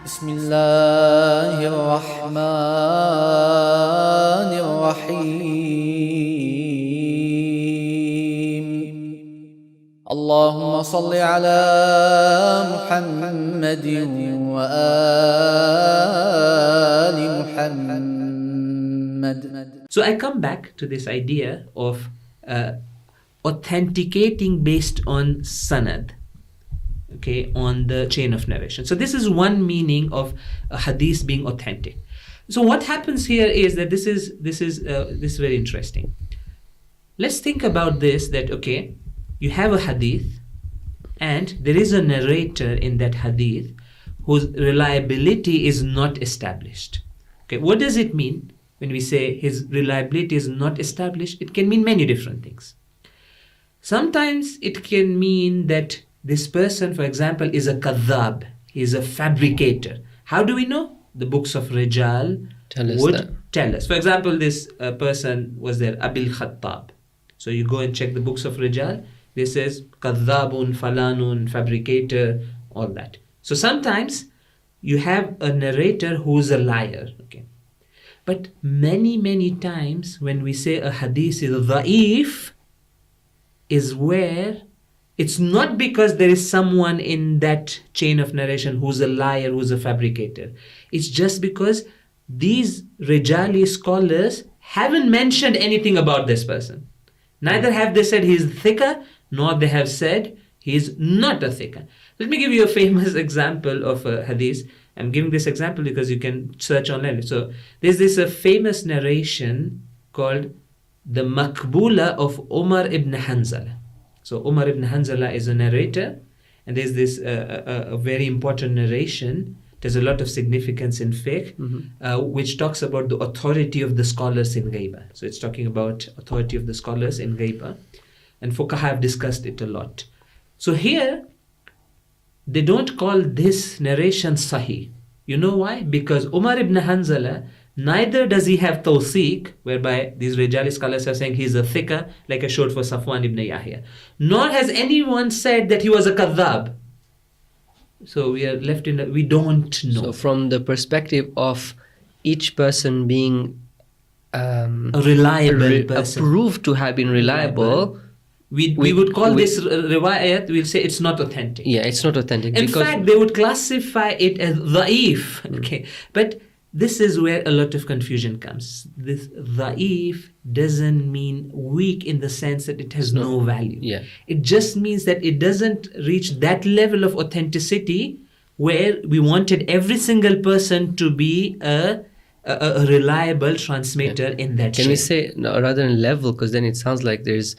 بسم الله الرحمن الرحيم اللهم صل على محمد وآل محمد. So I come back to this idea of authenticating based on sanad, okay, on the chain of narration. So this is one meaning of a hadith being authentic. So what happens here is that this is very interesting. Let's think about this, that okay, you have a hadith and there is a narrator in that hadith whose reliability is not established. Okay, what does it mean when we say his reliability is not established? It can mean many different things. Sometimes it can mean that this person, for example, is a kadhab, he is a fabricator. How do we know? The books of rijal would tell us. For example, this person was there, Abil Khattab. So you go and check the books of rijal. This says kadhabun, falanun, fabricator, all that. So sometimes you have a narrator who's a liar. Okay, but many times when we say a hadith is dhaif, is where it's not because there is someone in that chain of narration who's a liar, who's a fabricator. It's just because these rijali scholars haven't mentioned anything about this person. Neither have they said he's thiqa, nor they have said he's not a thiqa. Let me give you a famous example of a hadith. I'm giving this example because you can search online. So there's this famous narration called the Makbullah of Umar ibn Hansal. So Umar ibn Hansal is a narrator, and there's this a very important narration. There's a lot of significance in fiqh, which talks about the authority of the scholars in ghaiba. So it's talking about authority of the scholars in ghaiba, and fuqaha have discussed it a lot. So here, they don't call this narration sahih. You know why? Because Umar ibn Hanzala, neither does he have tawseeq, whereby these rijali scholars are saying he's a thiqa, like I showed for Safwan ibn Yahya. Nor has anyone said that he was a kadhab. So we are left in we don't know. So from the perspective of each person being a reliable person, approved to have been reliable, we would call this riwayat, we'll say it's not authentic. Yeah, it's not authentic. In fact, they would classify it as dhaif. Okay, but this is where a lot of confusion comes. This dhaif doesn't mean weak in the sense that it has no value. Yeah. It just means that it doesn't reach that level of authenticity where we wanted every single person to be a reliable transmitter in that Can chain. we say rather than level, because then it sounds like there's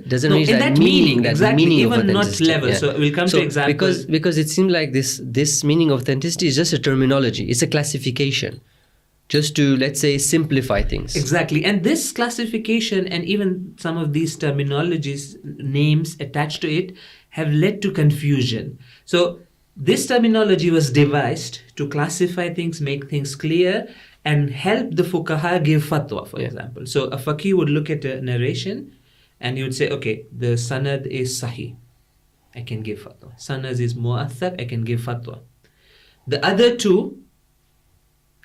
doesn't reach in that meaning, that exactly, meaning even of authenticity. not level. So we'll come to examples. Because it seems like this meaning of authenticity is just a terminology. It's a classification, just to, let's say, simplify things. Exactly. And this classification and even some of these terminologies, names attached to it, have led to confusion. So this terminology was devised to classify things, make things clear, and help the fuqaha give fatwa, for example. So a faqih would look at a narration and he would say, okay, the sanad is sahih, I can give fatwa. Sanad is mu'athar, I can give fatwa. The other two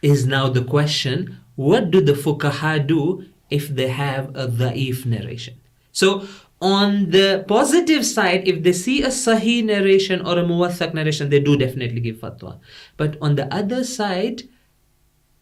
is now the question, what do the fuqaha do if they have a dhaif narration? So on the positive side, if they see a sahih narration or a muwaththaq narration, they do definitely give fatwa. But on the other side,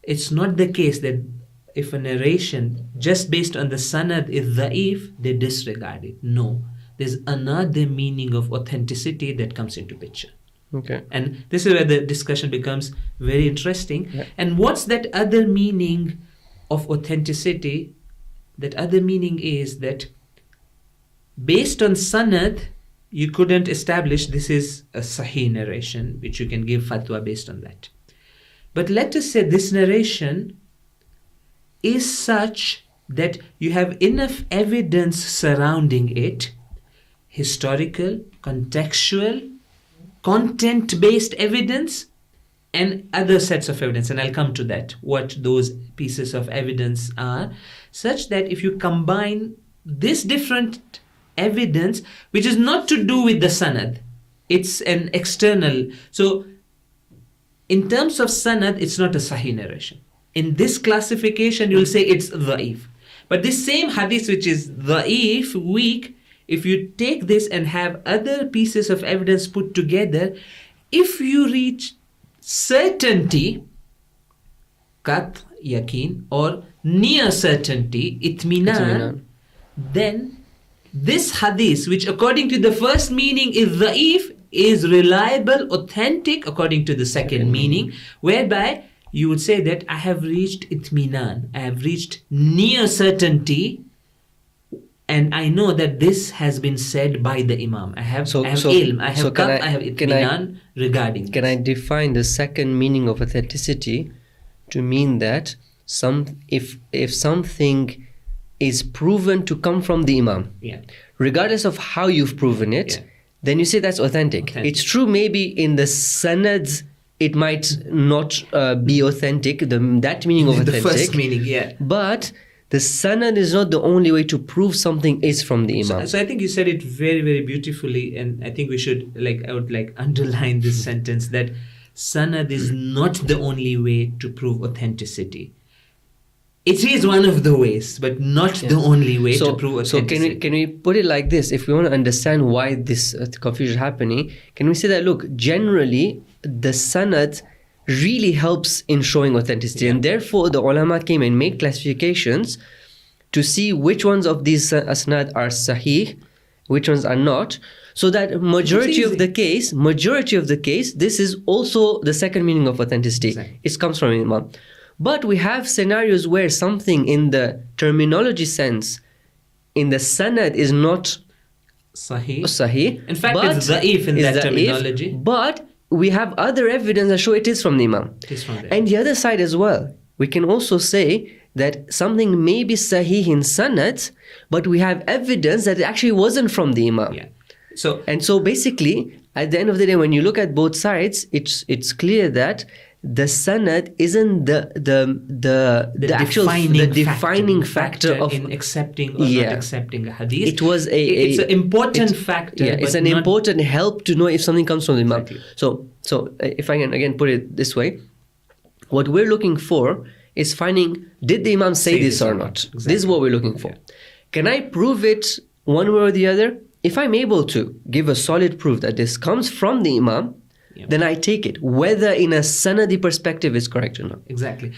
it's not the case that if a narration just based on the sanad is dhaif, they disregard it. No, there's another meaning of authenticity that comes into picture. Okay. And this is where the discussion becomes very interesting. Yeah. And what's that other meaning of authenticity? That other meaning is that based on sanad, you couldn't establish this is a sahih narration, which you can give fatwa based on that. But let us say this narration is such that you have enough evidence surrounding it, historical, contextual, content-based evidence, and other sets of evidence. And I'll come to that, what those pieces of evidence are, such that if you combine this different evidence, which is not to do with the sanad, it's an external. So in terms of sanad, it's not a sahih narration. In this classification, you'll say it's dhaif. But this same hadith, which is dhaif, weak, if you take this and have other pieces of evidence put together, if you reach certainty, qatt, yaqeen, or near certainty, itminan, then this hadith, which according to the first meaning is dhaif, is reliable, authentic according to the second meaning, whereby you would say that I have reached itminan, I have reached near certainty, and I know that this has been said by the Imam. I have ilm, I have qatt, I have itminan regarding this. Can I define the second meaning of authenticity to mean that if something is proven to come from the Imam, regardless of how you've proven it, then you say that's authentic. It's true, maybe in the sanads it might not be authentic, that meaning of authentic. The first meaning, But the sanad is not the only way to prove something is from the Imam. So I think you said it very, very beautifully, and I think we should, I would underline this sentence, that sanad is not the only way to prove authenticity. It is one of the ways, but not the only way to prove authenticity. So can we put it like this? If we want to understand why this confusion is happening, can we say that, look, generally the sanad really helps in showing authenticity, and therefore the ulama came and made classifications to see which ones of these asnad are sahih, which ones are not, so that majority of the case, this is also the second meaning of authenticity. Exactly. It comes from Imam. But we have scenarios where something in the terminology sense, in the sanad, is not sahih. In fact, it's dhaif in that terminology. But we have other evidence that show it is from the Imam. It is from the Imam. And the other side as well, we can also say that something may be sahih in sanad, but we have evidence that it actually wasn't from the Imam. So basically, at the end of the day, when you look at both sides, it's clear that the sanad isn't the defining factor of in accepting or not accepting a hadith. It was it's an important factor. It's an important help to know if something comes from the Imam. Exactly. So if I can again put it this way, what we're looking for is finding, did the Imam say this or not? Exactly. This is what we're looking for. Can I prove it one way or the other? If I'm able to give a solid proof that this comes from the Imam, then I take it, whether in a sanadi perspective is correct or not. Exactly.